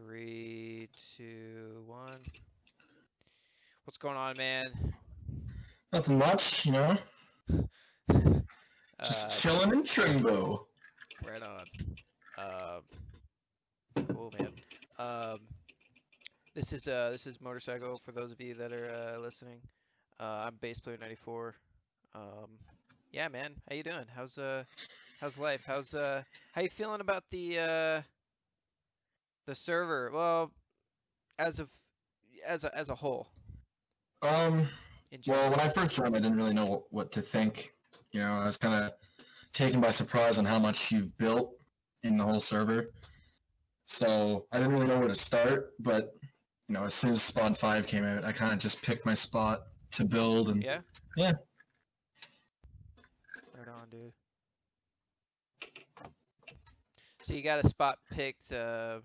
3, 2, 1. What's going on, man? Nothing much, you know. Just chilling in Trimbo. Right on. Cool, man. This is Motorcycle for those of you that are listening. I'm bass player 94. Yeah, man. How you doing? How's life? How you feeling about the server? Well, as a whole. Well, when I first joined, I didn't really know what to think. You know, I was kind of taken by surprise on how much you've built in the whole server. So I didn't really know where to start, but you know, as soon as Spawn 5 came out, I kind of just picked my spot to build, and yeah. Right on, dude. So you got a spot picked. Do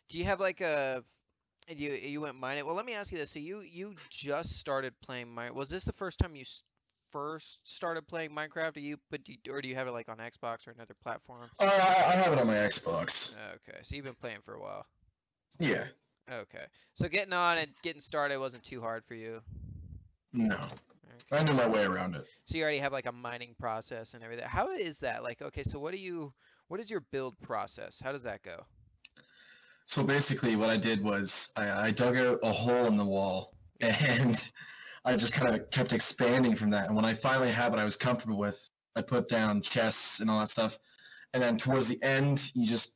you have like a? You went mining. Well, let me ask you this. So you just started playing Minecraft. Was this the first time you first started playing Minecraft? Or do you have it like on Xbox or another platform? I have it on my Xbox. Okay, so you've been playing for a while. Yeah. Okay, so getting on and getting started wasn't too hard for you. No. Okay. I knew my way around it. So you already have like a mining process and everything. How is that? Like, okay, so what is your build process? How does that go? So basically, what I did was I dug out a hole in the wall, and I just kind of kept expanding from that. And when I finally had what I was comfortable with, I put down chests and all that stuff. And then towards the end, you just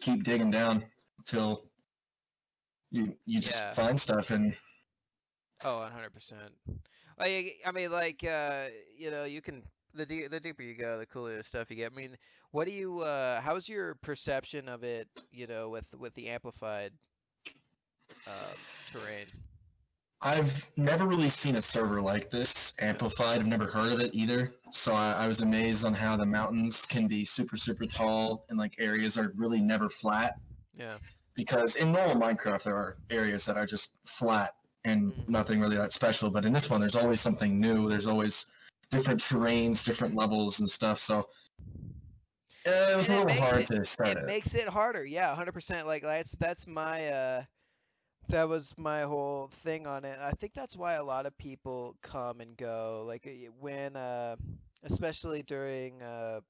keep digging down until you just find stuff. And oh, 100%. Like, I mean, like, you know, you can the deeper you go, the cooler stuff you get. I mean, what do you how's your perception of it, you know, with the amplified terrain? I've never really seen a server like this, amplified. I've never heard of it either. So I was amazed on how the mountains can be super, super tall and like areas are really never flat. Yeah. Because in normal Minecraft, there are areas that are just flat and nothing really that special. But in this one, there's always something new. There's always different terrains, different levels and stuff. So it was a little hard to start it. It makes it harder. Yeah, 100%. Like that's my that was my whole thing on it. I think that's why a lot of people come and go. Like when especially during the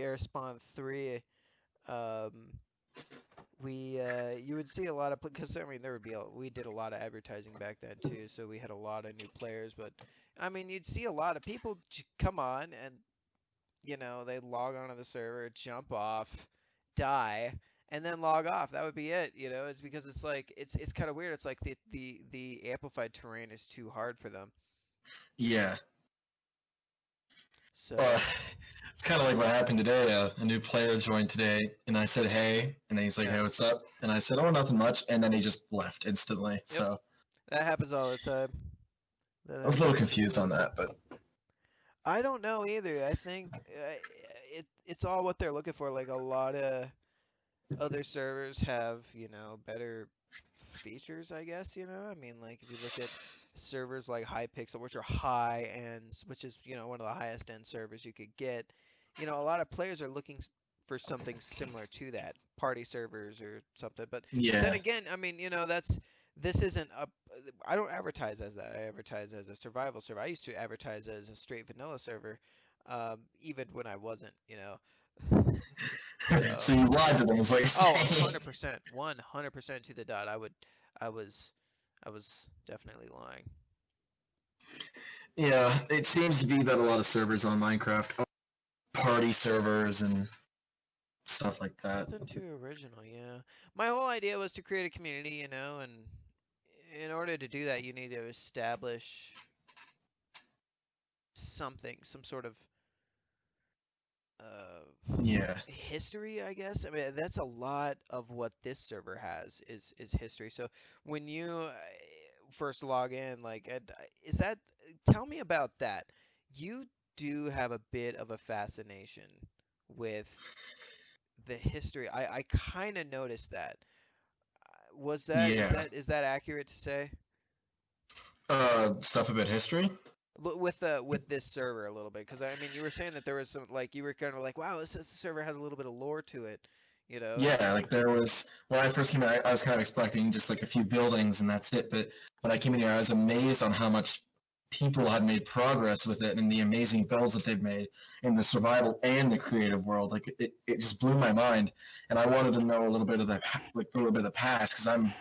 Air Spawn 3 you would see a lot of because I mean we did a lot of advertising back then too, so we had a lot of new players. But I mean, you'd see a lot of people come on and you know they log onto the server, jump off, die, and then log off. That would be it. You know, it's because it's like it's kind of weird. It's like the amplified terrain is too hard for them. Yeah. So. It's kind of like what happened today. A new player joined today, and I said, hey, and he's like, hey, what's up? And I said, oh, nothing much, and then he just left instantly. Yep. So that happens all the time. I was a little confused on that, but I don't know either. I think it's all what they're looking for. Like a lot of other servers have, you know, better features, I guess, you know? I mean, like if you look at servers like Hypixel, which are high ends, which is, you know, one of the highest end servers you could get, you know, a lot of players are looking for something similar to that, party servers or something. But then again, I mean, you know, this isn't a I don't advertise as that. I advertise as a survival server. I used to advertise as a straight vanilla server, even when I wasn't, you know. So you lied to them, is what you're saying. 100%, 100% to the dot. I was definitely lying. Yeah, it seems to be that a lot of servers on Minecraft are party servers and stuff like that. Nothing too original, yeah. My whole idea was to create a community, you know, and in order to do that, you need to establish something, some sort of history, I guess. I mean, that's a lot of what this server has is history. So when you first log in, like, is that? Tell me about that. You do have a bit of a fascination with the history. I kind of noticed that. Was that is that accurate to say? Stuff about history? With this server a little bit, because I mean you were saying that there was some like you were kind of like, wow, this server has a little bit of lore to it, you know. Yeah, like there was when I first came here, I was kind of expecting just like a few buildings and that's it. But when I came in here, I was amazed on how much people had made progress with it and the amazing builds that they've made in the survival and the creative world. Like it just blew my mind, and I wanted to know a little bit of the like a little bit of the past because I'm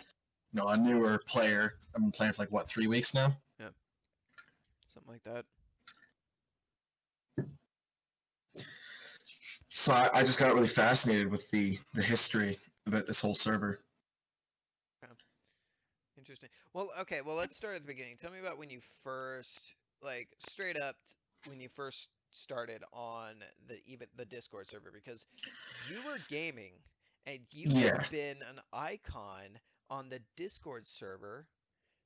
a newer player. I've been playing for like what 3 weeks now. Yeah, something like that. So I just got really fascinated with the history about this whole server. Yeah. Interesting. Well, okay, well, let's start at the beginning. Tell me about when you first, like, straight up, when you first started on the Discord server, because you were gaming and you Yeah. have been an icon on the Discord server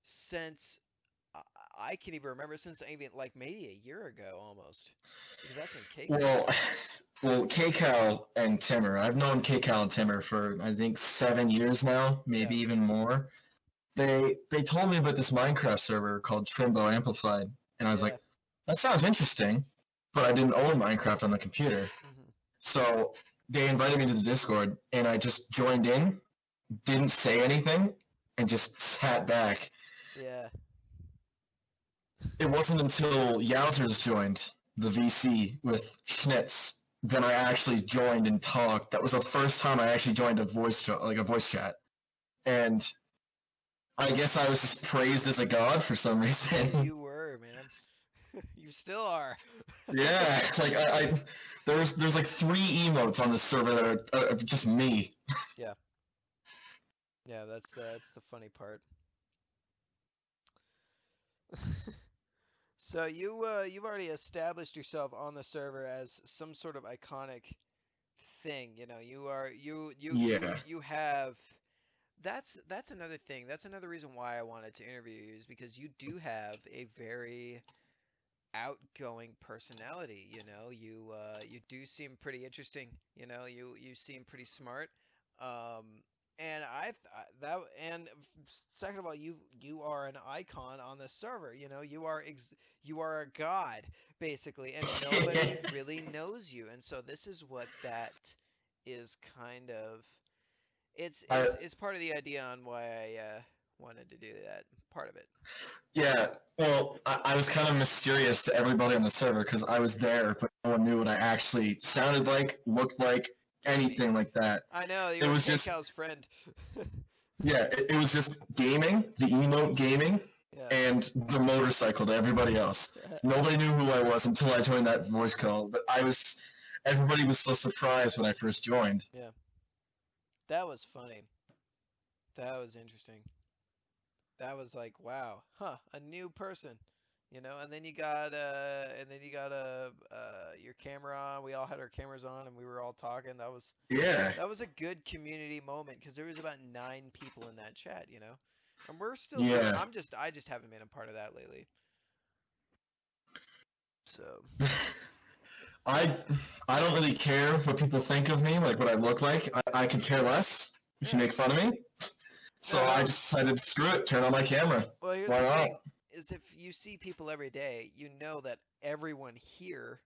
since I I can't even remember, since even like maybe a year ago almost, because that's when KCal Well, started. well, KCal and Timmer. I've known KCal and Timmer for I think 7 years now, Yeah, maybe even more. They told me about this Minecraft server called Trimbo Amplified, and I was yeah. like, that sounds interesting, but I didn't own Minecraft on the computer. Hmm. So they invited me to the Discord, and I just joined in, didn't say anything, and just sat back. Yeah. It wasn't until Yowzers joined the VC with Schnitz then I actually joined and talked. That was the first time I actually joined a voice chat, and I guess I was just praised as a god for some reason. You were, man. You still are. Yeah, like there's like 3 emotes on this server that are just me. Yeah. Yeah, that's the funny part. So you've already established yourself on the server as some sort of iconic thing. You know, you are Yeah, you have that's another thing. That's another reason why I wanted to interview you, is because you do have a very outgoing personality. You know, you do seem pretty interesting. You know, you seem pretty smart. Um, and that, and second of all, you are an icon on the server. You know, you are a god basically, and nobody really knows you. And so this is what that is kind of. I It's part of the idea on why I wanted to do that. Part of it. yeah. Well, I was kind of mysterious to everybody on the server because I was there, but no one knew what I actually sounded like, looked like, anything like that. I know you It were was just KCal's friend. yeah, it was just gaming, the emote gaming, Yeah. and the motorcycle to everybody else. Nobody knew who I was until I joined that voice call. But everybody was so surprised when I first joined. Yeah. That was funny. That was interesting. That was like, wow, huh, a new person, you know. And then you got your camera on. We all had our cameras on, and we were all talking. Yeah, That was a good community moment because there was about 9 people in that chat, you know. And we're still doing. yeah. I just haven't been a part of that lately. So I I don't really care what people think of me, like what I look like. I could care less if you yeah. make fun of me. So No, I no. just decided, screw it, turn on my camera. Well, here's Why the not? thing: is if you see people every day, you know that everyone here,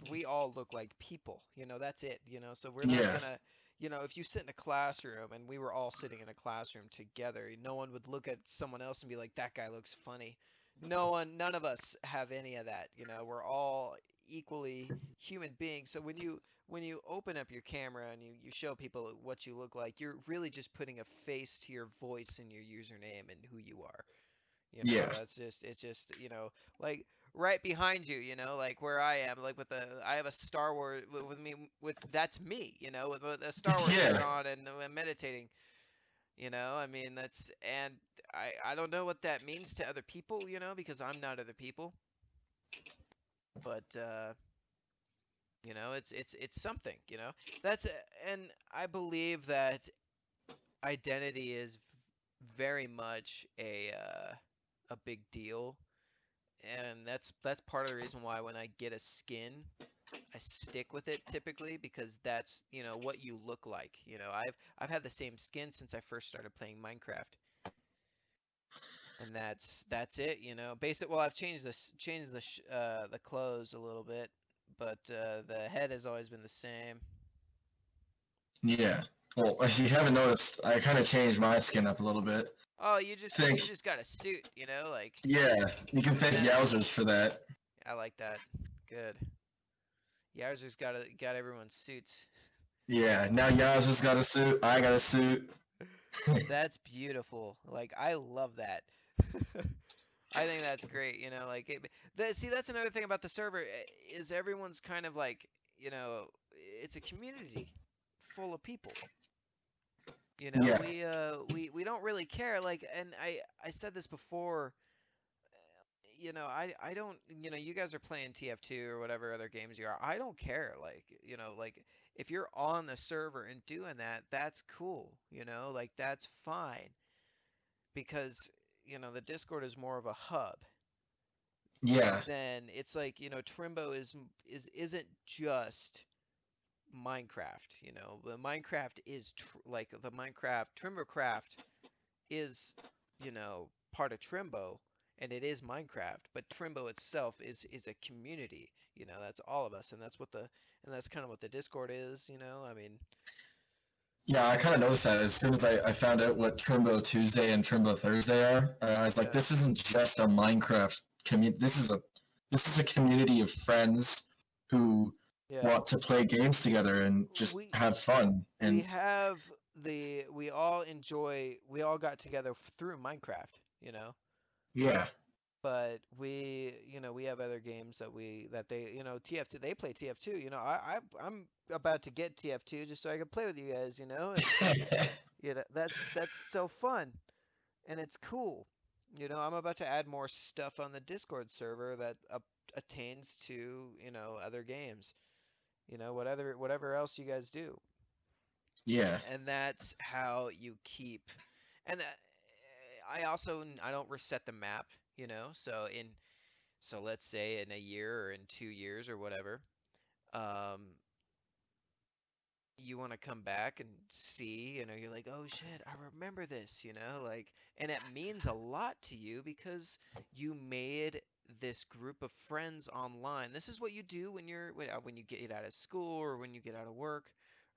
we all look like people. You know, that's it. You know, so we're not Yeah, gonna, you know, if you sit in a classroom and we were all sitting in a classroom together, no one would look at someone else and be like, that guy looks funny. None of us have any of that. You know, we're all equally human beings. So when you open up your camera and you show people what you look like, you're really just putting a face to your voice and your username and who you are. You know, yeah, that's just it's just, you know, like right behind you, you know, like where I am, like I have a Star Wars with me with that's me, you know, with a Star Wars shirt yeah, on and I'm meditating, you know. I mean, that's and I don't know what that means to other people, you know, because I'm not other people, but you know, it's something, you know. That's and I believe that identity is very much a big deal, and that's part of the reason why when I get a skin, I stick with it typically, because that's, you know, what you look like. You know, I've had the same skin since I first started playing Minecraft, and that's it. You know, basic. Well, I've changed the clothes a little bit, but the head has always been the same. Yeah. Well, if you haven't noticed, I kind of changed my skin up a little bit. Oh, you just got a suit, you know, like Yeah, you can thank yeah. Yowzers for that. I like that. Good. Yowzer's got everyone's suits. Yeah, now Yowzers got a suit, I got a suit. That's beautiful. Like I love that. I think that's great. You know, like see, that's another thing about the server is everyone's kind of like, you know, it's a community full of people. You know, Yeah, we don't really care. Like, and I said this before. You know, I don't. You know, you guys are playing TF2 or whatever other games you are. I don't care. Like, you know, like if you're on the server and doing that, that's cool. You know, like that's fine because you know the Discord is more of a hub. yeah, Then it's like you know Trimbo isn't just Minecraft. You know, the Minecraft is like the Minecraft TrimboCraft is you know part of Trimbo and it is Minecraft, but Trimbo itself is a community. You know, that's all of us, and that's kind of what the Discord is. You know, I mean, yeah. I kind of noticed that as soon as I found out what Trimbo Tuesday and Trimbo Thursday are. I was like, yeah, this isn't just a Minecraft community. This is a community of friends who yeah. want to play games together and just We have fun. we And have we all got together through Minecraft. You know, yeah, but you know we have other games that they you know TF2 they play TF2. You know, I'm about to get TF2 just so I can play with you guys. You know, and you know that's so fun and it's cool. You know, I'm about to add more stuff on the Discord server that attains to you know other games. You know, whatever else you guys do, yeah, and that's how you keep. And I also I don't reset the map. You know, so let's say in a year or in 2 years or whatever, um, you want to come back and see, you know, you're like, oh shit, I remember this, you know, like, and it means a lot to you because you made this group of friends online. This is what you do when you get out of school or when you get out of work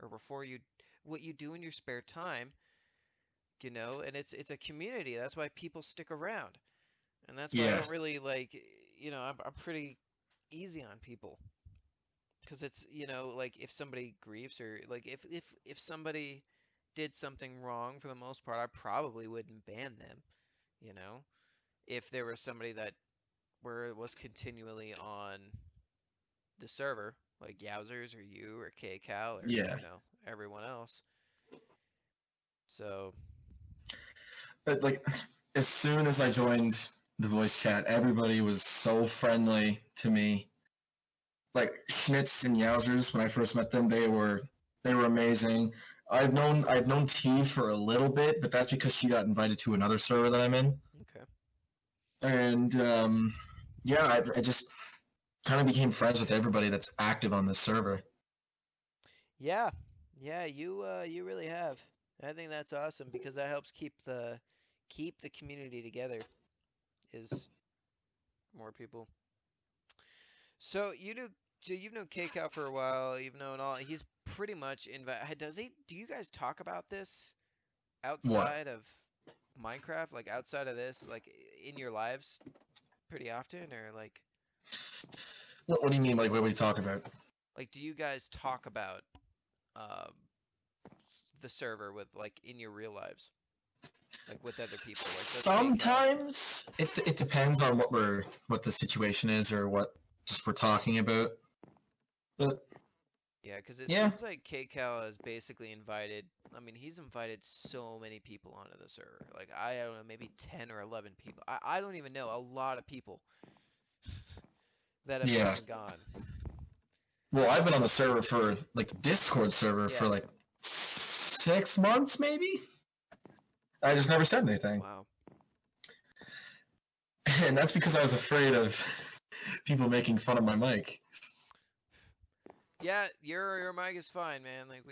or before you, what you do in your spare time, you know, and it's a community. That's why people stick around, and that's why I yeah, don't really like, you know, I'm pretty easy on people. Because it's you know like if somebody griefs or like if somebody did something wrong for the most part I probably wouldn't ban them, you know, if there was somebody that were was continually on the server like Yowzers or you or KCal or yeah. you know everyone else. So But like, as soon as I joined the voice chat, everybody was so friendly to me. Like Schnitz and Yowzers, when I first met them, they were amazing. I've known T for a little bit, but that's because she got invited to another server that I'm in, okay. and yeah, I just kind of became friends with everybody that's active on this server. Yeah, yeah, you really have. I think that's awesome because that helps keep the community together is more people. So you've known KCal for a while. You've known all. He's pretty much invite. Does he? Do you guys talk about this What? outside of Minecraft? Like outside of this, like in your lives, pretty often, or What do you mean? Like, what are we talking about? like do you guys talk about um the server with like in your real lives, like with other people, like with KCal? Sometimes it depends on what the situation is or what just we're talking about. But Yeah, because it yeah, seems like KCal has basically invited. I mean, he's invited so many people onto the server. Like I don't know, maybe 10 or 11 people. I don't even know. A lot of people that have come yeah. and gone. Well, I've been on the server for like the Discord server for Yeah. like 6 months, maybe. I just never said anything, Wow. and that's because I was afraid of people making fun of my mic. Yeah, your mic is fine, man. Like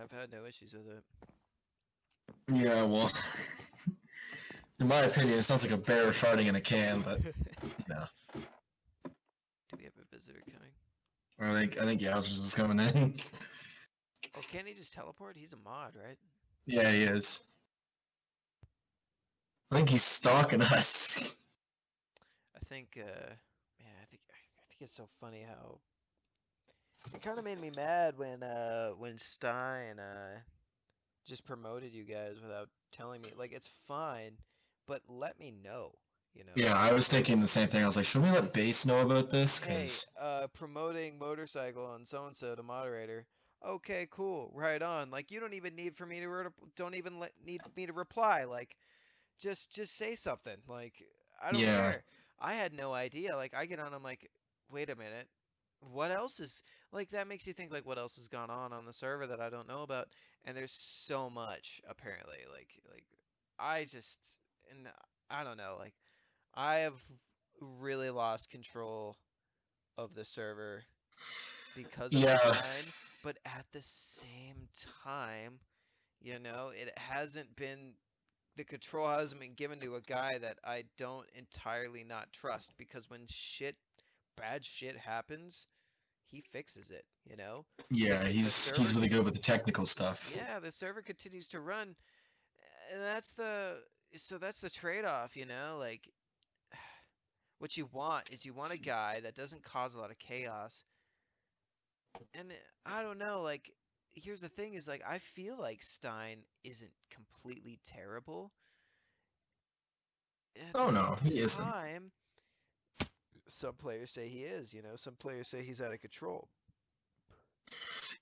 I've had no issues with it. Yeah, well, in my opinion, it sounds like a bear farting in a can, but no. Do we have a visitor coming? I think Yowzers is coming in. Oh, can't he just teleport? He's a mod, right? Yeah, he is. I think he's stalking us. I think, man, I think it's so funny how it kind of made me mad when Stein just promoted you guys without telling me. Like, it's fine, but let me know, you know. Yeah, I was thinking the same thing. I was like, should we let Base know about this? Hey, Because, promoting motorcycle on so and so to moderator. Okay, cool, right on. Like, you don't even need for me to don't even need me to reply. Like, just say something. Like, I don't yeah, care. I had no idea. Like, I get on, I'm like, wait a minute. What else is like that makes you think like what else has gone on the server that I don't know about? And there's so much apparently. Like I just and I don't know. Like I have really lost control of the server because of yeah, Stein, but at the same time, it hasn't been the control hasn't been given to a guy that I don't entirely not trust because when bad shit happens, he fixes it, yeah. The He's server really good with the technical stuff. yeah, the server continues to run and that's the trade-off, like what you want is you want a guy that doesn't cause a lot of chaos. And I don't know, like here's the thing is like I feel like Stein isn't completely terrible. At the Oh same no, he isn't. time, some players say he is, some players say he's out of control.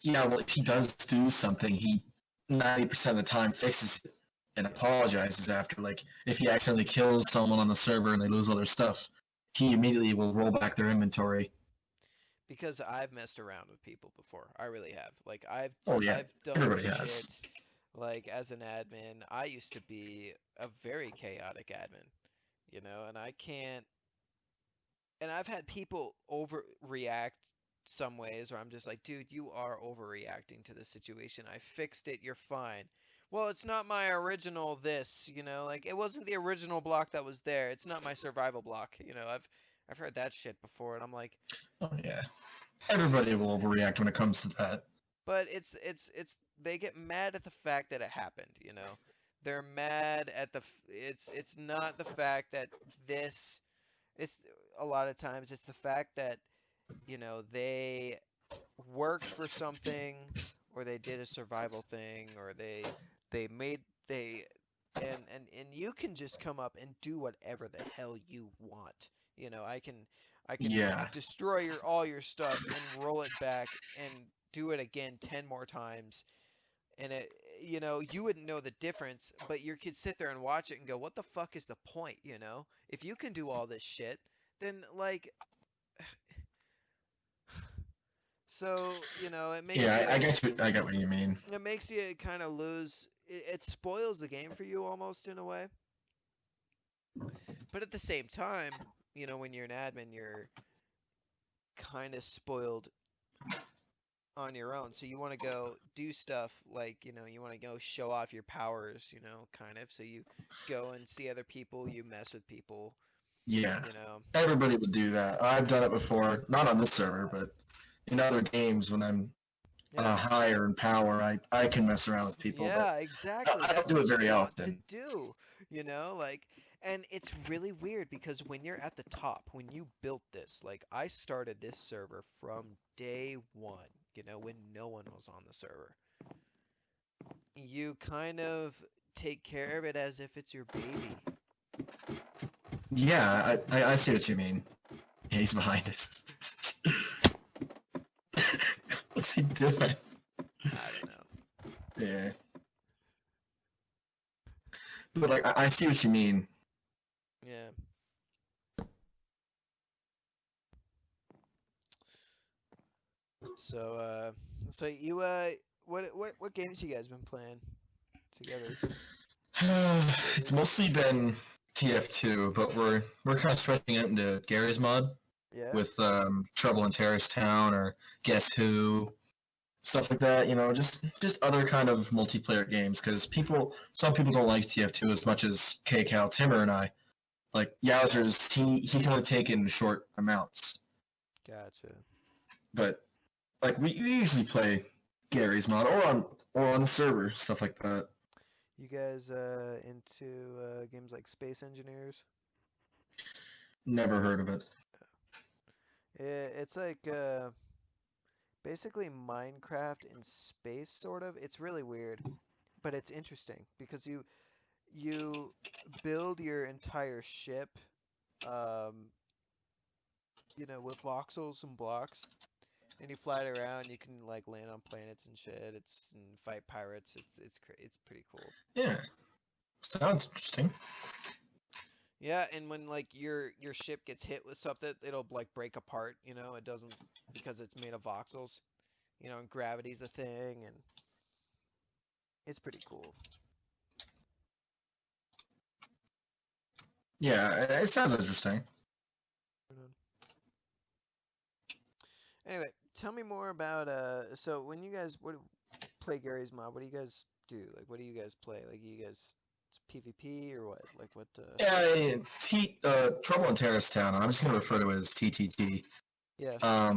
Yeah, well, if he does do something, he 90% of the time fixes it and apologizes after. Like, if he accidentally kills someone on the server and they lose all their stuff, he immediately will roll back their inventory. Because I've messed around with people before. I really have. Like I've Oh yeah, I've done everybody has. shit like as an admin. I used to be a very chaotic admin, and I can't and I've had people overreact some ways where I'm just like, dude, you are overreacting to the situation. I fixed it, you're fine. Well, it's not my original this, like it wasn't the original block that was there. It's not my survival block, I've heard that shit before and I'm like, Oh yeah, everybody will overreact when it comes to that. but it's they get mad at the fact that it happened, they're mad at it's not the fact that this it's a lot of times it's the fact that they worked for something or they did a survival thing or they made they and you can just come up and do whatever the hell you want. I can Yeah, destroy all your stuff and roll it back and do it again 10 more times and you wouldn't know the difference, but your kids sit there and watch it and go, what the fuck is the point? If you can do all this shit, then like so it makes yeah, I you get you. I get what you mean. kind of lose it spoils the game for you almost in a way, but at the same time, when you're an admin you're kind of spoiled on your own, so you want to go do stuff like you want to go show off your powers, kind of, so you go and see other people, you mess with people, Yeah, you know everybody would do that. I've done it before, not on this server, but in other games when I'm yeah. higher in power, I can mess around with people, but Yeah, exactly. I don't That's do it what you very want to often. do, like, and it's really weird because when you're at the top, when you built this, like, I started this server from day one, when no one was on the server. You kind of take care of it as if it's your baby. Yeah, I see what you mean. Yeah, he's behind us. What's he doing? I don't know. Yeah. But like I see what you mean. Yeah. So, so you, what games you guys been playing together? It's mostly been TF2, but we're kind of stretching out into Gary's mod Yeah. with Trouble in Terrace Town or Guess Who, stuff like that. Just other kind of multiplayer games because some people don't like TF2 as much as KCal, Timmer, and I. Like Yowzers, he can only take in short amounts, Gotcha. but like we usually play Gary's mod or on the server, stuff like that. You guys into games like Space Engineers? Never heard of it. It's like basically Minecraft in space, sort of. It's really weird, but it's interesting because you build your entire ship, um, with voxels and blocks, and you fly it around. You can like land on planets and shit. And fight pirates. It's pretty cool. Yeah, sounds interesting. Yeah, and when like your ship gets hit with something, it'll like break apart. It doesn't because it's made of voxels. And gravity's a thing, and it's pretty cool. Yeah, it sounds interesting. Anyway, tell me more about so when you guys play Gary's mod, what do you guys do? Like what do you guys play? Like you guys it's PvP or what? Like what Yeah, Trouble in Terrorist Town. I'm just gonna refer to it as TTT. Yeah.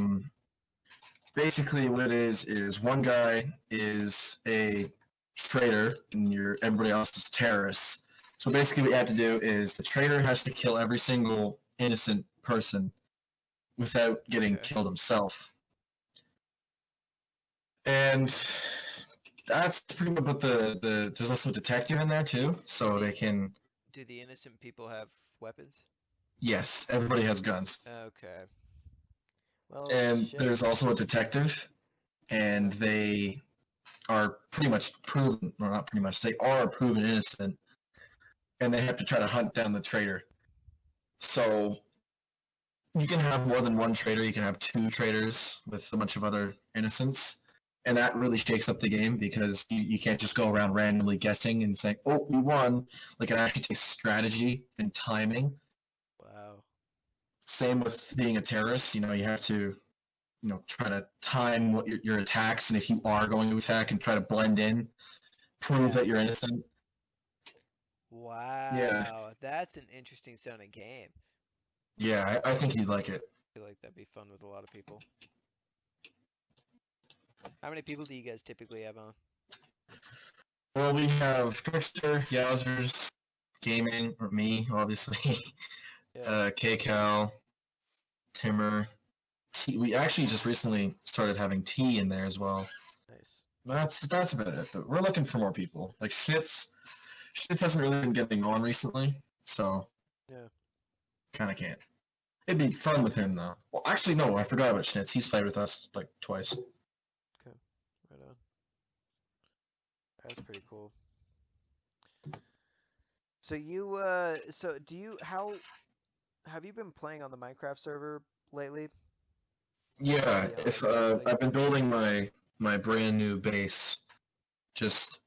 Basically what it is one guy is a traitor and everybody else is terrorists. So basically what you have to do is the traitor has to kill every single innocent person without getting killed himself. And that's pretty much what there's also a detective in there too, so they can. Do the innocent people have weapons? Yes, everybody has guns. Okay. Well, and shit. There's also a detective, and they are pretty much proven, or not pretty much, they are proven innocent, and they have to try to hunt down the traitor. So you can have more than one traitor. You can have two traitors with a bunch of other innocents. And that really shakes up the game because you can't just go around randomly guessing and saying, oh, we won. Like, it actually takes strategy and timing. Wow. Same with being a terrorist. You have to, try to time what your attacks. And if you are going to attack and try to blend in, prove that you're innocent. Wow. Yeah. That's an interesting sounding game. Yeah, I think you'd like it. I feel like that'd be fun with a lot of people. How many people do you guys typically have on? Well, we have Trickster, Yowzers, Gaming, or me, obviously. Yeah. KCal, Timmer. We actually just recently started having T in there as well. Nice. That's about it. But we're looking for more people. Like Schnitz hasn't really been getting on recently, so Yeah. kind of can't. It'd be fun with him though. Well, actually, no, I forgot about Schnitz. He's played with us like twice. Okay. Right on. That's pretty cool. So how have you been playing on the Minecraft server lately? Yeah, I've been building my brand new base, just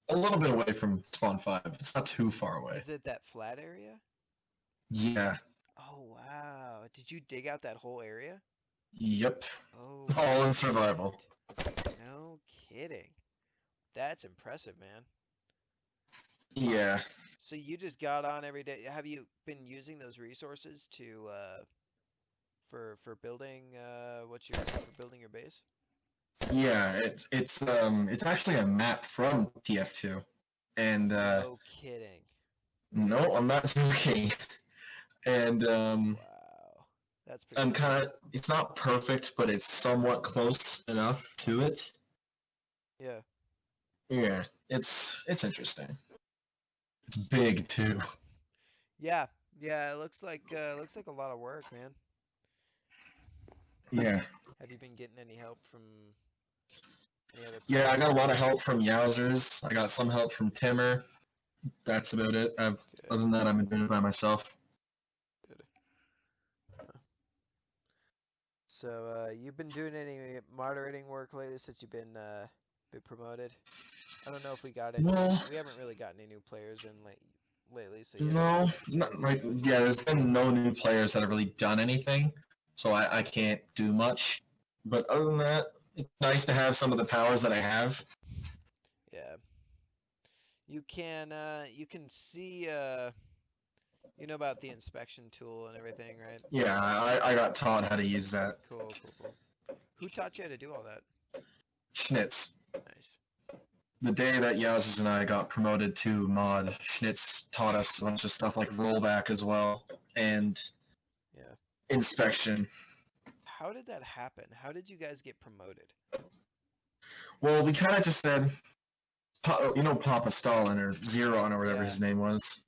a little bit away from Spawn 5. It's not too far away. Is it that flat area? Yeah. Oh wow! Did you dig out that whole area? Yep. Oh. All in survival. Shit. No kidding. That's impressive, man. Yeah. So you just got on every day. Have you been using those resources to for building for building your base? Yeah, it's actually a map from TF2, and No kidding. no, I'm not joking. And Wow, that's pretty I'm cool. kind of, it's not perfect, but it's somewhat close enough to it. Yeah. Yeah, it's interesting. It's big too. Yeah, yeah. It looks like a lot of work, man. Yeah. Have you been getting any help from any other Yeah, I players? got a lot of help from Yowzers. I got some help from Timmer. That's about it. Other than that, I've been doing it by myself. Good. So you've been doing any moderating work lately since you've been promoted? I don't know if we got any. No. We haven't really gotten any new players in lately, so No, not, like, yeah, there's been no new players that have really done anything, so I can't do much. But other than that, it's nice to have some of the powers that I have. Yeah. You can see you know about the inspection tool and everything, right? Yeah, I got taught how to use that. Cool. Who taught you how to do all that? Schnitz. Nice. The day that Yowzers and I got promoted to mod, Schnitz taught us a bunch of stuff like rollback as well and Yeah. inspection. How did that happen? How did you guys get promoted? Well, we kind of just said, you know, Papa Stalin or Zeron or whatever Yeah. his name was.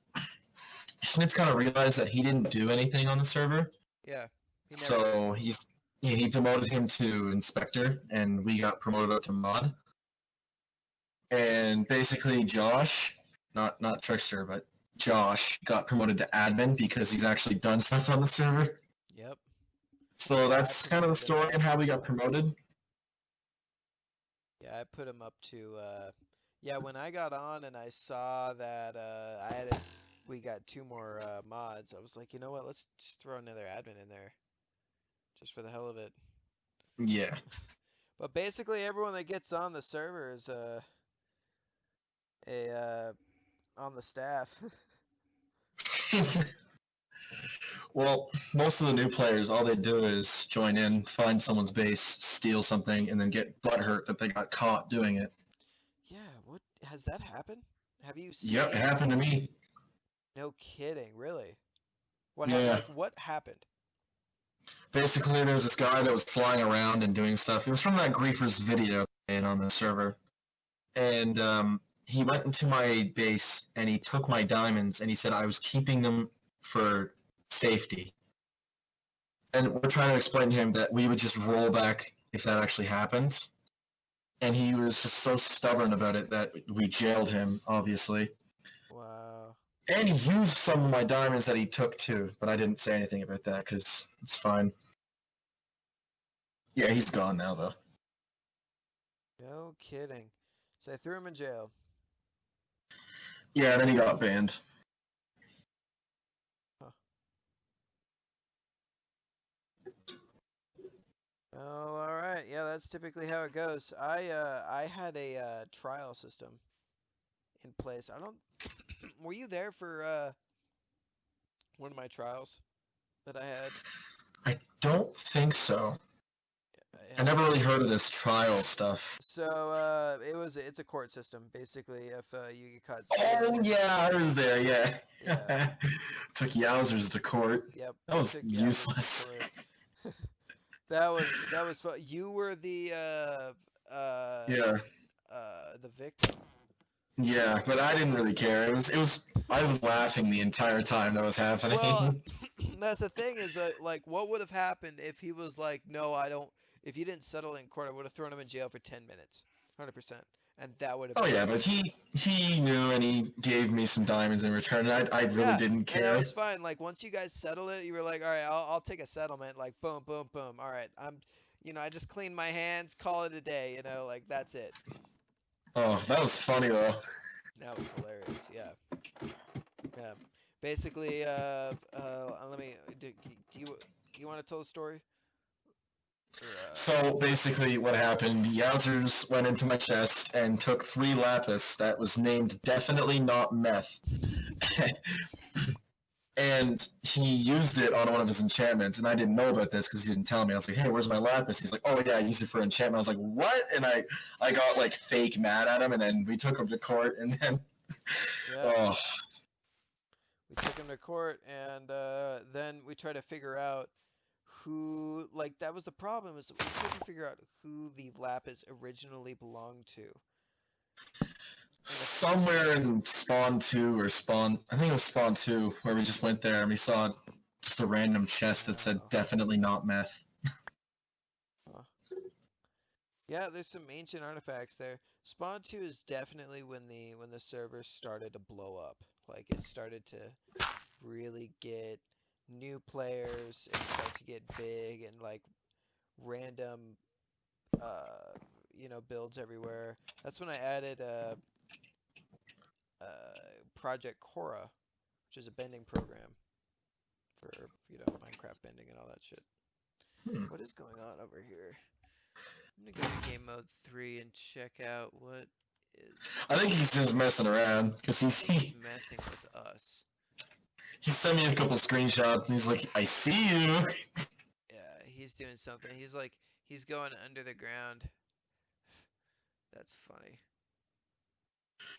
Schnitz kind of realized that he didn't do anything on the server, Yeah. He never did. so he demoted him to inspector, and we got promoted up to mod. And basically, Josh, not Trickster, but Josh got promoted to admin because he's actually done stuff on the server. Yep. So Yeah, I that's kind of the promoted him story up and how we to got promoted. Yeah, I put him up to yeah, when I got on and I saw that we got 2 more mods, I was like, you know what, let's just throw another admin in there. Just for the hell of it. Yeah. But basically everyone that gets on the server is on the staff. Well, most of the new players, all they do is join in, find someone's base, steal something, and then get butthurt that they got caught doing it. Yeah, what has that happened? Have you seen Yep, it it? happened to me. No kidding, really? What Yeah. like what happened? Basically, there was this guy that was flying around and doing stuff. It was from that Griefers video and on the server. And he went into my base and he took my diamonds and he said I was keeping them for safety. And we're trying to explain to him that we would just roll back if that actually happened. And he was just so stubborn about it that we jailed him, obviously. Wow. And he used some of my diamonds that he took too, but I didn't say anything about that because it's fine. Yeah, he's gone now though. No kidding. So I threw him in jail. Yeah, and then he got banned. Huh. Oh, all right. Yeah, that's typically how it goes. I had a trial system in place. I don't. Were you there for one of my trials that I had? I don't think so. I And never really heard of this trial stuff. so it's a court system basically. If you get caught Oh stealing. yeah, I was there. Yeah. Yeah. Took Yowzers to court. Yep. That We was took Yowzers useless. to court. That was fun. You were the Yeah, the victim. yeah, but I didn't really care. It was. I was laughing the entire time that was happening. Well, that's the thing is that like what would have happened if he was like, no, I don't. If you didn't settle in court, I would have thrown him in jail for 10 minutes, 100%, and that would have Oh been yeah, it. but he knew and he gave me some diamonds in return. And I really Yeah, didn't and that care. was fine. Like once you guys settled it, you were like, all right, I'll take a settlement. Like boom, boom, boom. All right, I just cleaned my hands, call it a day. Like that's it. Oh, that was funny though. That was hilarious. Yeah, yeah. Basically, let me. Do you want to tell the story? Or, So basically, what happened? Yowzers went into my chest and took 3 lapis that was named definitely not meth. And he used it on one of his enchantments, and I didn't know about this because he didn't tell me. I was like, "Hey, where's my lapis?" He's like, "Oh yeah, I used it for enchantment." I was like, "What?" And I got like fake mad at him, and then we took him to court, and then yeah. oh We took him to court, and then we tried to figure out who. Like that was the problem is that we couldn't figure out who the lapis originally belonged to. somewhere in Spawn 2 or Spawn, I think it was Spawn 2, where we just went there and we saw just a random chest that said Wow. definitely not meth. Huh. Yeah, there's some ancient artifacts there. Spawn 2 is definitely when the server started to blow up. Like it started to really get new players and start to get big and like random builds everywhere. That's when I added Project Cora, which is a bending program for Minecraft bending and all that shit. Hmm. What is going on over here? I'm gonna go to game mode 3 and check out what is. I think he's just messing around because He's messing with us. he sent me a couple screenshots and he's like, "I see you." Yeah, he's doing something. He's going under the ground. That's funny.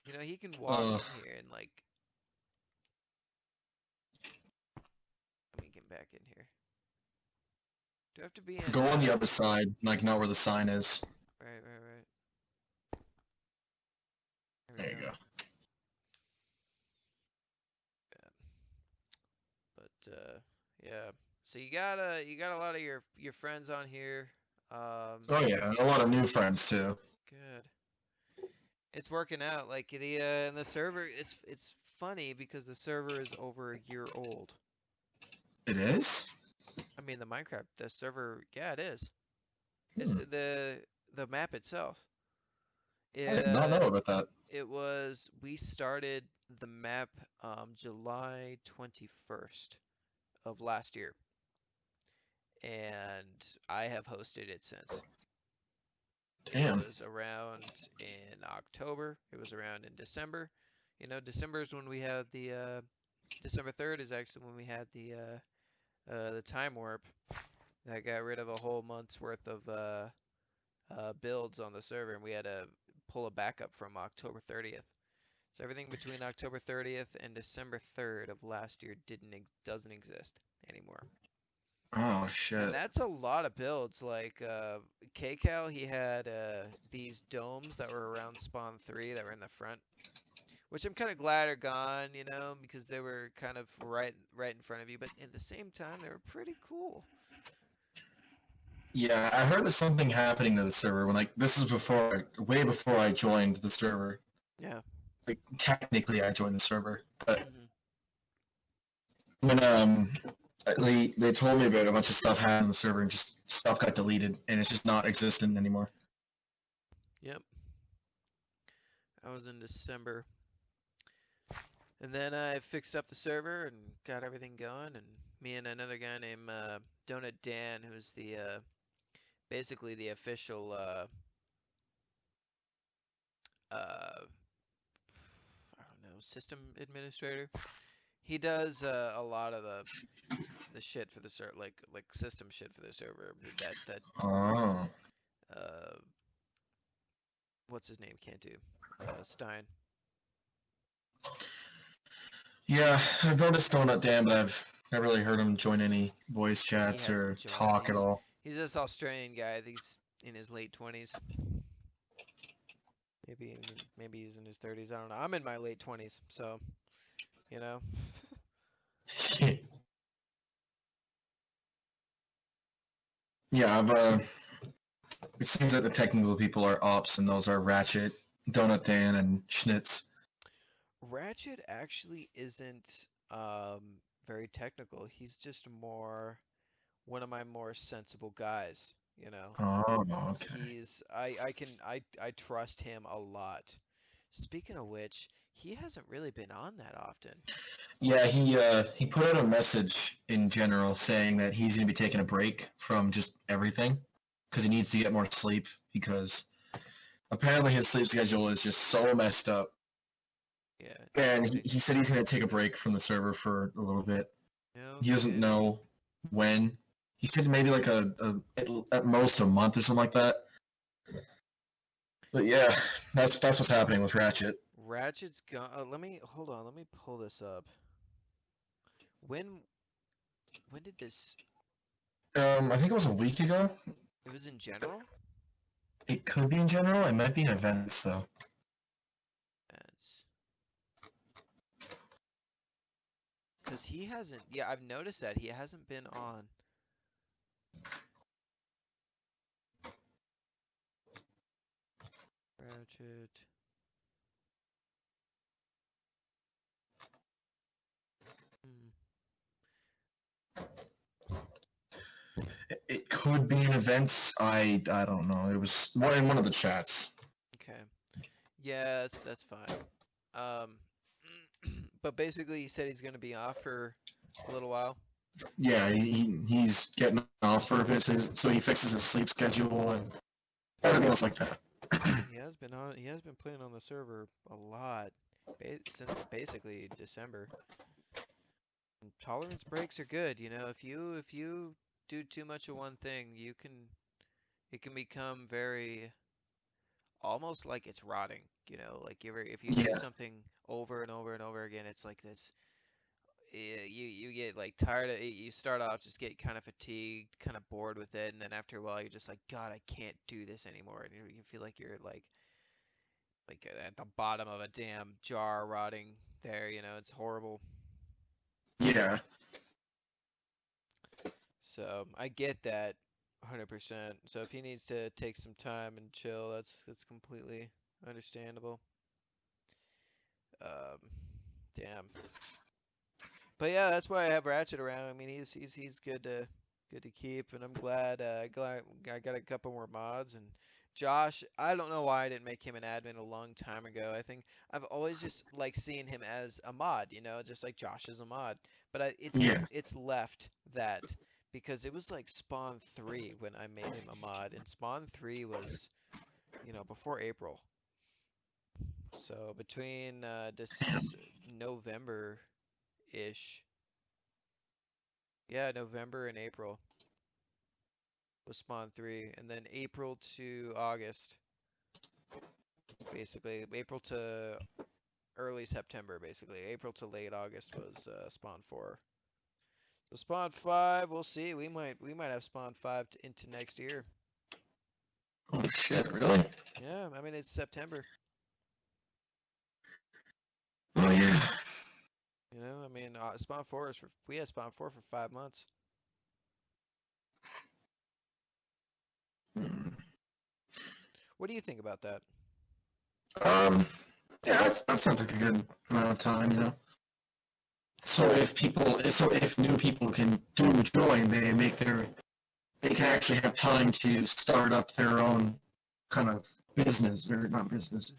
You know, he can walk Uh, in here and like, let me get back in here. Do I have to be in, go on the other side, like not where the sign is. right. There we There you go. go. Yeah. But yeah. So you got a lot of your friends on here. Oh yeah, and a lot of new friends too. Good. It's working out. Like the server, it's funny because the server is over a year old. It is? I mean, the server, yeah, it is. It's Hmm. the map itself. I It did not know uh about that. it was we started the map July 21st of last year, and I have hosted it since. It Damn. was around in October. It was around in December. You know, December is when we had the December 3rd is actually when we had the time warp that got rid of a whole month's worth of builds on the server, and we had to pull a backup from October 30th. So everything between October 30th and December 3rd of last year doesn't exist anymore. Oh And shit. that's a lot of builds. Like KCal, he had these domes that were around spawn 3 that were in the front, which I'm kind of glad are gone, you know, because they were kind of right in front of you. But at the same time, they were pretty cool. Yeah, I heard of something happening to the server when like this is way before I joined the server. Yeah. Like technically I joined the server, but Hmm. when they told me about a bunch of stuff happened on the server and just stuff got deleted and it's just not existent anymore. Yep. I was in December. And then I fixed up the server and got everything going. And me and another guy named Donut Dan, who's the basically the official I don't know, system administrator. He does a lot of the shit for the server, like system shit for the server. That Oh. uh, what's his name can't do. Stein. Yeah, I've noticed Donut Dan, but I've never really heard him join any voice He chats hasn't or joined. talk at He's all. he's this Australian guy. I think he's in his late 20s. Maybe he's in his 30s. I don't know. I'm in my late 20s, so you know. Yeah, it seems that the technical people are ops, and those are Ratchet, Donut Dan, and Schnitz. Ratchet actually isn't very technical. He's just more one of my more sensible guys, you know. Oh, okay. I trust him a lot. Speaking of which, he hasn't really been on that often. Yeah, he put out a message in general saying that he's gonna be taking a break from just everything because he needs to get more sleep because apparently his sleep schedule is just so messed up. Yeah, no And kidding. he said he's gonna take a break from the server for a little bit. No He doesn't kidding. know when. He said maybe like at most a month or something like that. But yeah, that's what's happening with Ratchet. Ratchet's gone. Let me hold on. Let me pull this up. When when did this? I think it was a week ago. It was in general. It could be in general. It might be in events though. That's because he hasn't. Yeah, I've noticed that he hasn't been on. Ratchet. Hmm. It could be in events. I don't know. It was in one of the chats. Okay. Yeah, that's fine. Um, but basically, he said he's gonna be off for a little while. Yeah, he's getting off for a bit, so he fixes his sleep schedule and everything else like that. He has been on. He has been playing on the server a lot, since basically December. And tolerance breaks are good. You know, if you do too much of one thing, it can become very almost like it's rotting. You know, like if you do Yeah. something over and over and over again, it's like this. You get like tired of it. You start off just get kind of fatigued, kind of bored with it, and then after a while you're just like, God, I can't do this anymore. And you feel like you're like at the bottom of a damn jar rotting there. You know, it's horrible. Yeah. So I get that 100%. So if he needs to take some time and chill, that's completely understandable. Um, damn. But yeah, that's why I have Ratchet around. I mean, he's good to keep, and I'm glad I got a couple more mods. And Josh, I don't know why I didn't make him an admin a long time ago. I think I've always just like seeing him as a mod, you know, just like Josh is a mod. But Yeah. it's left that because it was like Spawn 3 when I made him a mod, and Spawn 3 was, you know, before April. So between this November-ish. Yeah, November and April was Spawn 3, and then April to August, basically. April to early September, basically. April to late August was Spawn 4. So Spawn 5, we'll see. We might have Spawn 5 into next year. Oh shit, really? Yeah, I mean it's September. Oh yeah. You know, I mean Spawn 4 is for we had Spawn 4 for 5 months. Hmm. What do you think about that? Um, yeah, that sounds like a good amount of time, you know. So if new people can do join, they can actually have time to start up their own kind of business or not business,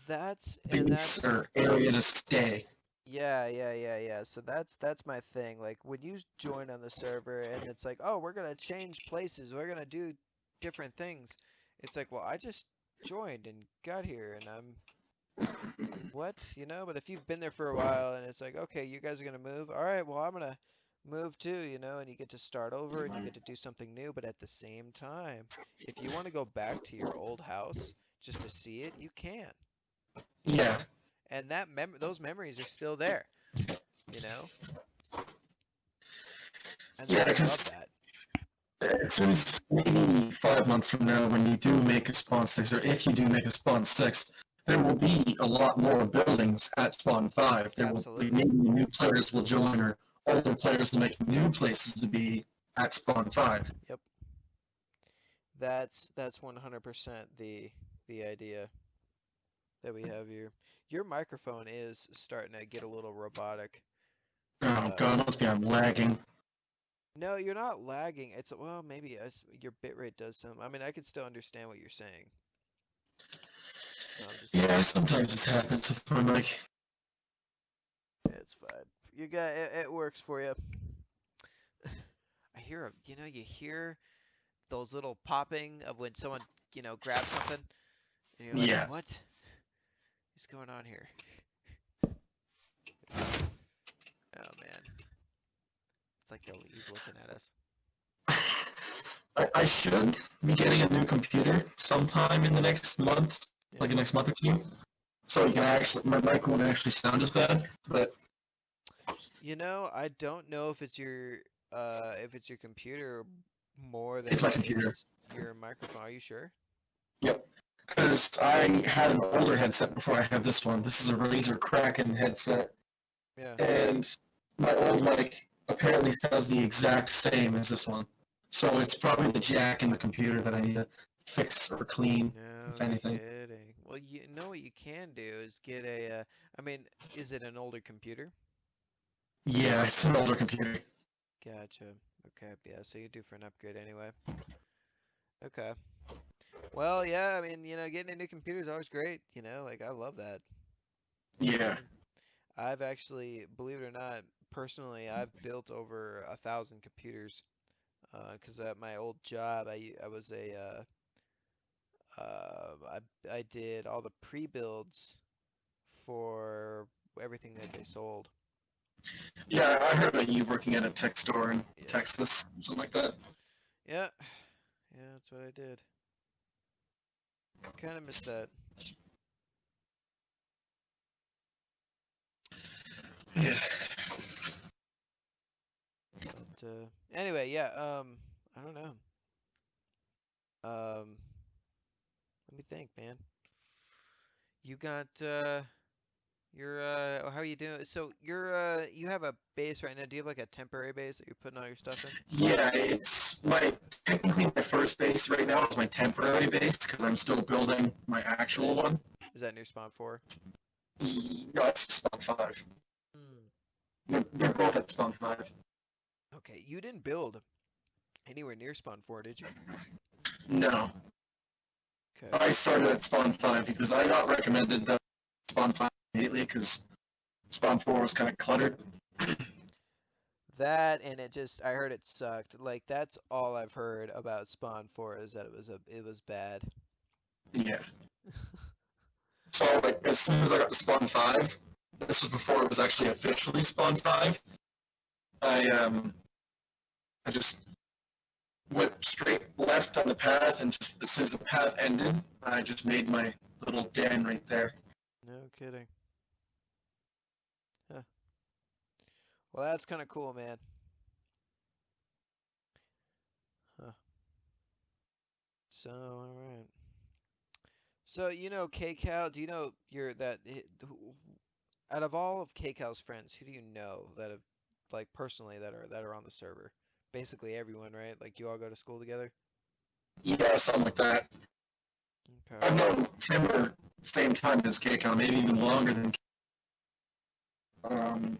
base That's or area to stay. yeah. So that's my thing. Like when you join on the server and it's like, "Oh, we're going to change places. We're going to do different things." It's like, "Well, I just joined and got here and I'm what?" You know, but if you've been there for a while and it's like, "Okay, you guys are going to move. All right, well, I'm going to move too," you know, and you get to start over and you get to do something new, but at the same time, if you want to go back to your old house just to see it, you can, you Yeah, know? And those memories are still there, you know? And yeah, I love because that. as soon as maybe 5 months from now, when you do make a Spawn 6, or if you do make a Spawn 6, there will be a lot more buildings at Spawn 5. There will be Absolutely. maybe new players will join, or older players will make new places to be at Spawn 5. Yep. That's 100% the idea that we have here. Your microphone is starting to get a little robotic. Oh Uh, god, must be I'm lagging. no, you're not lagging. It's well, maybe your bitrate does some. I mean, I can still understand what you're saying. I'm just Yeah, like, sometimes this happens with my mic. it's fine. You got it works for you. You hear those little popping of when someone, grabs something, and you're like, Yeah. what is going on here? Oh man, it's like he's looking at us. I should be getting a new computer sometime in the next month, like Yeah. the next month or two. So you can actually, my mic won't actually sound as bad, but I don't know if it's your computer more it's than my it computer. is your microphone. Are you sure? Yep. Because I had an older headset before I have this one. This is a Razer Kraken headset, Yeah. and my old mic apparently sounds the exact same as this one. So it's probably the jack in the computer that I need to fix or clean, if No anything. kidding. Well, you know what you can do is get I mean, is it an older computer? Yeah, it's an older computer. Gotcha. Okay. Yeah. So you're due for an upgrade anyway. Okay. Well, yeah. I mean, getting a new computer is always great. Like I love that. Yeah. I've actually, believe it or not, personally, I've built over 1,000 computers. Because at my old job, I was I did all the pre-builds for everything that they sold. Yeah, I heard about you working at a tech store in Yep. Texas, something like that. Yeah. Yeah, that's what I did. Kind of miss that. Yeah. But anyway, yeah. I don't know. Um, let me think, man. You got your how are you doing? So you have a base right now. Do you have like a temporary base that you're putting all your stuff in? Yeah, it's my technically my first base right now is my temporary base because I'm still building my actual one. Is that near spawn four? No, it's spawn five. Hmm. They're both at spawn five. Okay, you didn't build anywhere near spawn four, did you? No, Okay. I started at spawn five because I got recommended the spawn five immediately because spawn four was kind of cluttered. That and it just I heard it sucked. Like that's all I've heard about Spawn 4 is that it was bad. Yeah. So like as soon as I got to spawn five, this was before it was actually officially spawn five. I um I just went straight left on the path, and just as soon as the path ended, I just made my little den right there. No kidding. Huh. Well, that's kind of cool, man. Huh. So, all right. So, you know KCal, do you know you're that out of all of KCal's friends, who do you know that have like personally that are on the server? Basically everyone, right? Like you all go to school together? Yeah, something like that. Okay. I've known Timber same time as KCON, maybe even longer than. Um,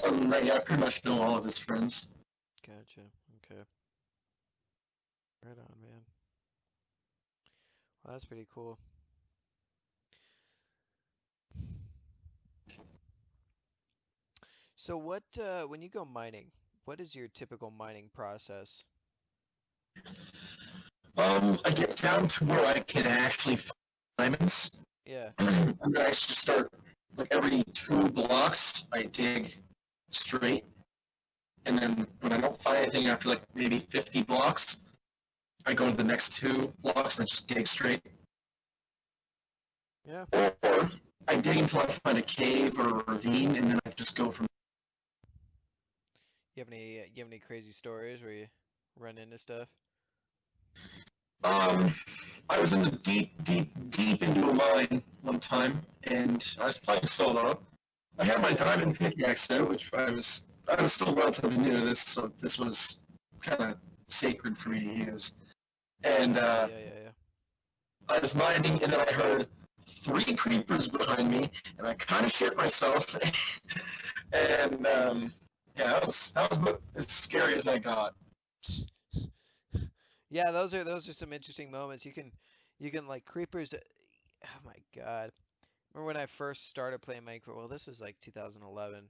Other than that, yeah, I pretty much know all of his friends. Gotcha. Okay. Right on, man. Well, that's pretty cool. So what when you go mining, what is your typical mining process? I get down to where I can actually find diamonds. Yeah. And then I just start like every 2 blocks, I dig straight, and then when I don't find anything after like maybe 50 blocks, I go to the next 2 blocks and I just dig straight. Yeah. Or I dig until I find a cave or a ravine, and then I just go from. You have any crazy stories where you run into stuff? Um, I was in the deep into a mine one time, and I was playing solo. I had my diamond pickaxe out, which I was still relatively new to this, so this was kind of sacred for me to use. And Yeah. I was mining, and then I heard 3 creepers behind me, and I kind of shit myself. And yeah, that was about as scary as I got. Yeah, those are some interesting moments. You can like creepers. Oh my God. Remember when I first started playing Minecraft? Well, this was like 2011.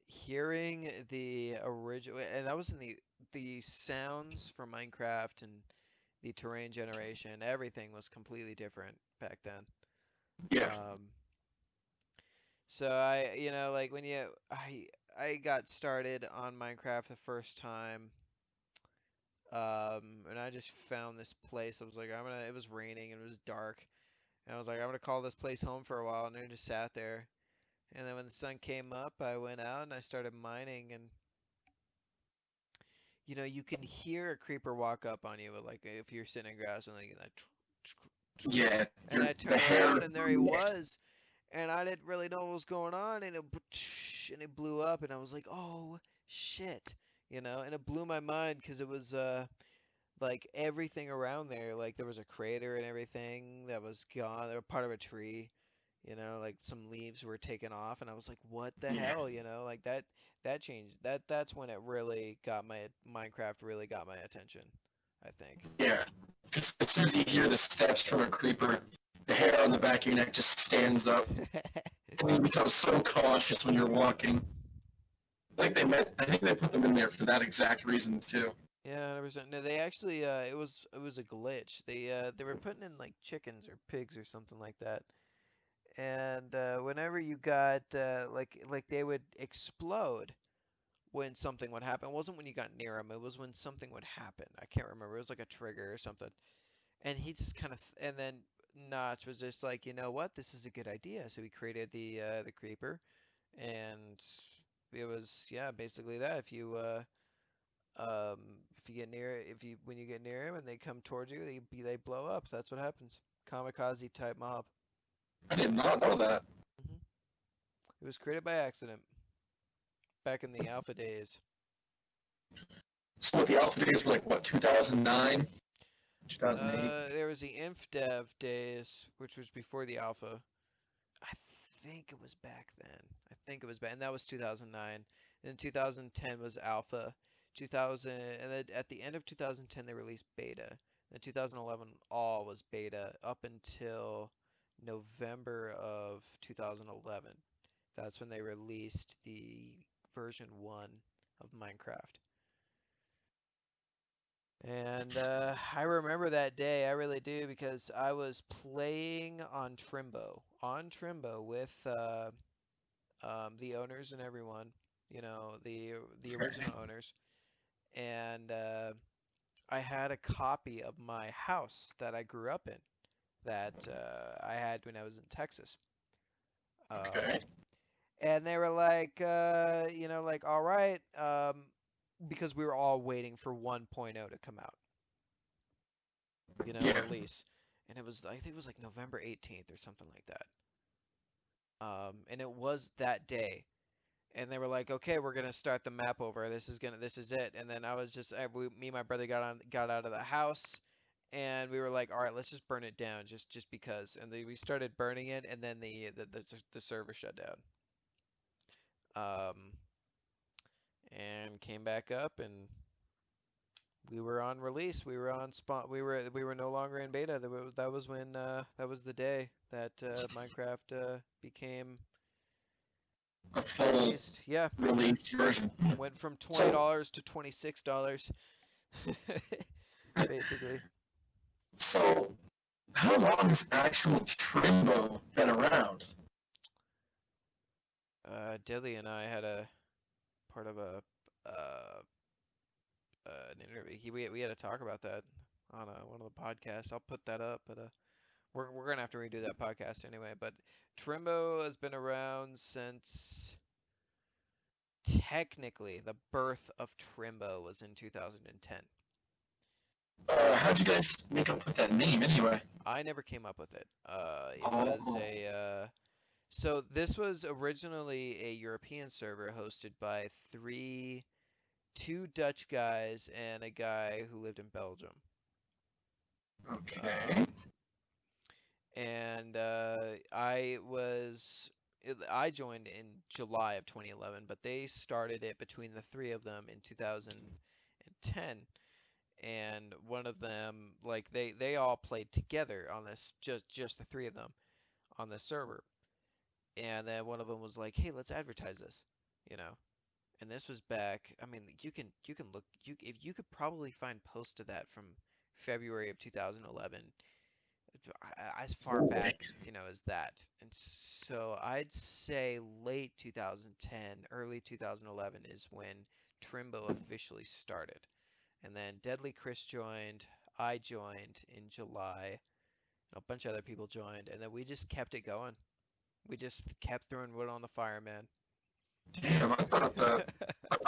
Hearing the original, and that was in the sounds for Minecraft and the terrain generation. Everything was completely different back then. Yeah. Um, so I, you know, like when you, I got started on Minecraft the first time, and I just found this place. I was like, I'm gonna. It was raining and it was dark, and I was like, I'm gonna call this place home for a while, and I just sat there. And then when the sun came up, I went out and I started mining, and you know, you can hear a creeper walk up on you, like if you're sitting in grass and like that. Yeah, And I the turn hair. around and there he was, and I didn't really know what was going on, and it blew up, and I was like, oh shit, you know, and it blew my mind because it was like everything around there, like there was a crater and everything that was gone, they were part of a tree. You know, like some leaves were taken off, and I was like, "What the Yeah, hell?" You know, like that changed. That's when it really got my Minecraft really got my attention, I think. yeah. Because as soon as you hear the steps from a creeper, the hair on the back of your neck just stands up, and you become so cautious when you're walking. I think they put them in there for that exact reason too. Yeah, 100%. No, they actually it was a glitch. They were putting in like chickens or pigs or something like that. And whenever you got like they would explode when something would happen. It wasn't when you got near them. It was when something would happen. I can't remember. It was like a trigger or something. And he just kind of, and then Notch was just like, you know what, this is a good idea. So he created the creeper, and it was, yeah, basically that. If you get near, if you when you get near him and they come towards you, they blow up. That's what happens. Kamikaze type mob. I did not know that. hmm It was created by accident back in the alpha days. So what the alpha days were like, what, 2009, 2008? There was the inf dev days, which was before the alpha. I think it was back then. I think it was back, and that was 2009. And then 2010 was alpha. 2000, and then at the end of 2010 they released beta. And 2011 all was beta up until November of 2011. That's when they released the version 1 of Minecraft. And I remember that day, I really do, because I was playing on Trimbo with the owners and everyone, the Okay. original owners, and I had a copy of my house that I grew up in that I had when I was in Texas. Um, Okay. and they were like, like, all right, because we were all waiting for 1.0 to come out, Yeah. release. And it was, I think it was like November 18th or something like that. And it was that day. And they were like, "Okay, we're gonna start the map over. This is it." And then I was just, me and my brother got out of the house, and we were like, "All right, let's just burn it down, just because." And we started burning it, and then the server shut down. Um, and came back up, and we were on release. We were on spawn. We were no longer in beta. That was when that was the day that Minecraft became A full released. Yeah, released version. went from So, $20 to $26. Basically. so how long has actual Trimbo been around? Dilly and I had a part of a uh, an interview. We had to talk about that on one of the podcasts. I'll put that up, but we're gonna have to redo that podcast anyway. But Trimbo has been around since technically the birth of Trimbo was in 2010. How'd you guys make up with that name anyway? I never came up with it. It was Oh, so this was originally a European server hosted by two Dutch guys and a guy who lived in Belgium. okay. Um, and I joined in July of 2011, but they started it between the three of them in 2010. And one of them, like they all played together on this, just the three of them on the server. And then one of them was like, "Hey, let's advertise this," you know. And this was back. I mean, you can look if you could probably find posts of that from February of 2011, as far Holy. back as that. And so I'd say late 2010, early 2011 is when Trimbo officially started. And then Deadly Chris joined. I joined in July. A bunch of other people joined, and then we just kept it going. We just kept throwing wood on the fire, man. Damn, I thought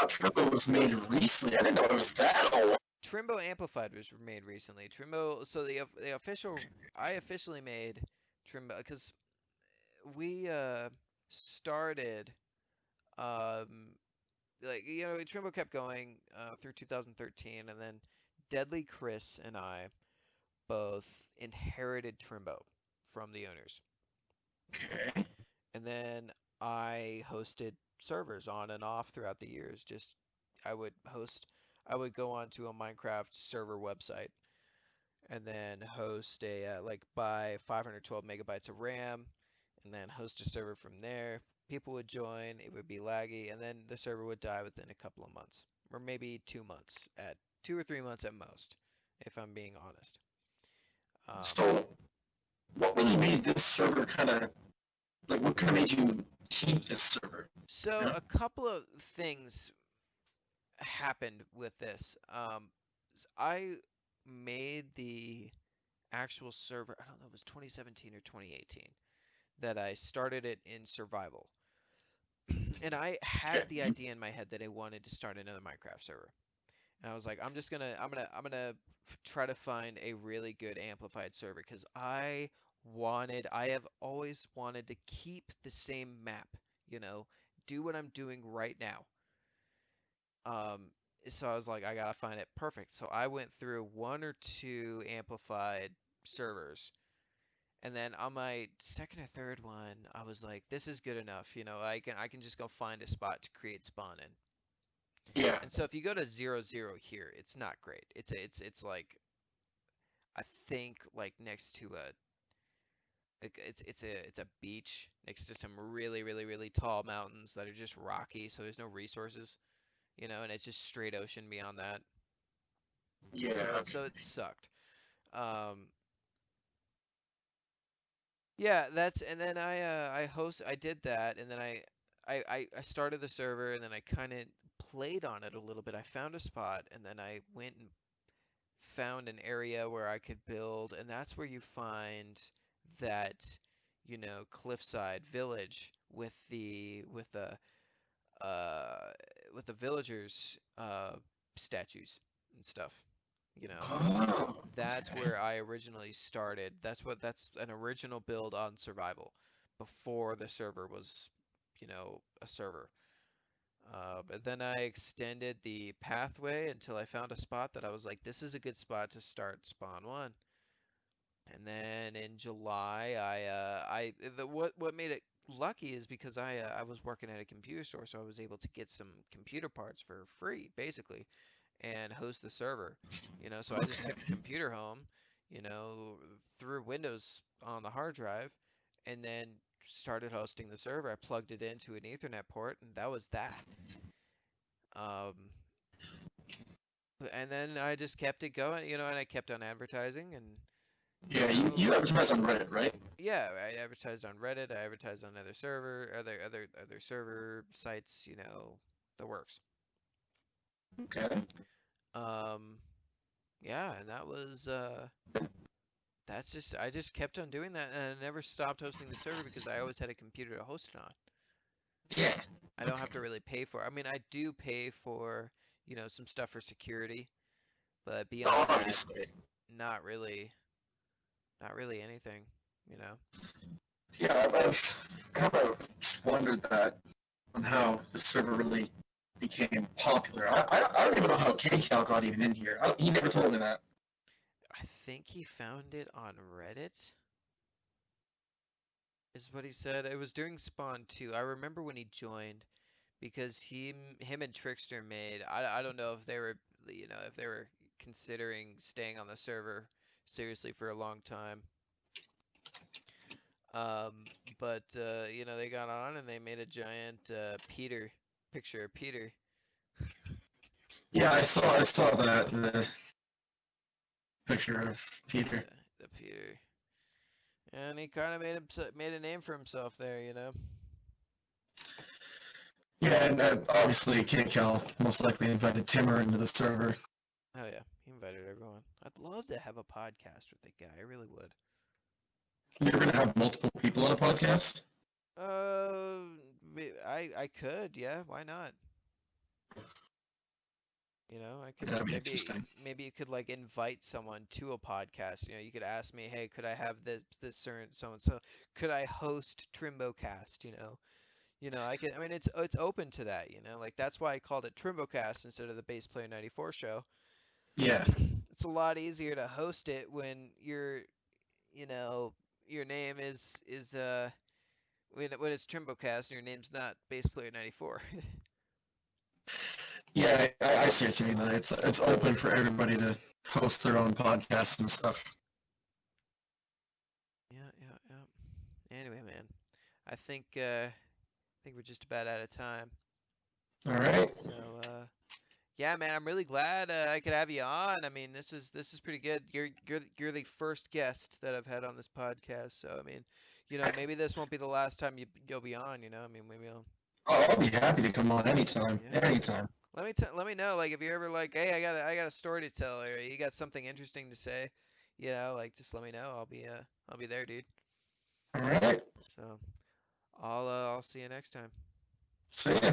Trimbo was made recently. I didn't know it was that old. Trimbo Amplified was made recently. Trimbo, so the official, I officially made Trimbo because we started um Trimbo kept going through 2013, and then Deadly Chris and I both inherited Trimbo from the owners, Okay. and then I hosted servers on and off throughout the years. Just I would host, I would go onto a Minecraft server website and then host like buy 512 megabytes of RAM and then host a server from there. People would join, it would be laggy, and then the server would die within a couple of months, or maybe 2 months, at 2 or 3 months at most, if I'm being honest. Um, So, what really made this server kind of like? What kind of made you keep this server? You so know? a couple of things happened with this. I made the actual server. I don't know, it was 2017 or 2018 that I started it in survival. And I had the Okay. idea in my head that I wanted to start another Minecraft server. And I was like, I'm gonna try to find a really good amplified server because I have always wanted to keep the same map, you know, do what I'm doing right now. Um, so I was like, I gotta find it perfect. So I went through one or two amplified servers, and then on my second or third one, I was like, this is good enough. You know, I can just go find a spot to create spawn in. Yeah. And so if you go to 00 here, it's not great. It's like I think like next to a it's a beach next to some really tall mountains that are just rocky, so there's no resources, you know, and it's just straight ocean beyond that. Yeah. So it sucked. Um, yeah, that's and then I did that and then I started the server and then I kind of played on it a little bit. I found a spot and then I went and found an area where I could build, and that's where you find that, you know, cliffside village uh with the villagers statues and stuff. You know, Oh, that's okay. where I originally started. That's an original build on survival before the server was, you know, a server. But then I extended the pathway until I found a spot that I was like, this is a good spot to start spawn one. And then in July, what made it lucky is because I was working at a computer store, so I was able to get some computer parts for free, basically, and host the server. You know, so I just Okay. took a computer home, you know, threw Windows on the hard drive, and then started hosting the server. I plugged it into an Ethernet port, and that was that. Um, and then I just kept it going, you know, and I kept on advertising and, you Yeah, you, know, you advertise on Reddit, right? yeah, I advertised on Reddit, I advertised on other server sites, you know, the works. Okay. Um, yeah, and that's just I just kept on doing that and I never stopped hosting the server because I always had a computer to host it on. Yeah. I don't have Okay. to really pay for it. I mean, I do pay for, you know, some stuff for security, but Oh, beyond that, obviously. not really, not really anything, you know. Yeah, I've kind of wondered that on how the server really became popular. I don't even know how KCal got even in here. He never told me that. I think he found it on Reddit, is what he said. It was during Spawn 2. I remember when he joined because him and Trickster made. I don't know if they were, you know, if they were considering staying on the server seriously for a long time. Um, but you know, they got on and they made a giant Peter picture of Peter. Yeah, I saw that the picture of Peter. Yeah, the Peter. And he kind of made a name for himself there, you know. Yeah, and obviously KCal most likely invited Timmer into the server. Oh yeah, he invited everyone. I'd love to have a podcast with the guy. I really would. You're gonna have multiple people on a podcast? I could, yeah, why not? You know, I could That'd be maybe interesting. maybe you could like invite someone to a podcast. You know, you could ask me, hey, could I have this certain so and so? Could I host TrimboCast? You know, I can. I mean, it's open to that. You know, like that's why I called it TrimboCast instead of the Bass Player 94 show. Yeah. It's a lot easier to host it when you know, your name is when it's TrimboCast and your name's not Bass Player 94. Yeah, I see what you mean. It's open for everybody to host their own podcasts and stuff. Yeah. Anyway, man, I think we're just about out of time. All right. So yeah, man, I'm really glad I could have you on. I mean, this is pretty good. You're the first guest that I've had on this podcast. So I mean, you know, maybe this won't be the last time you'll be on. You know, I mean, maybe I'll. Oh, I'll be happy to come on anytime. Yeah. Anytime. Let me know, like, if you're ever like, hey, I got a story to tell, or you got something interesting to say, like just let me know. I'll be there, dude. All right. So I'll see you next time. See ya.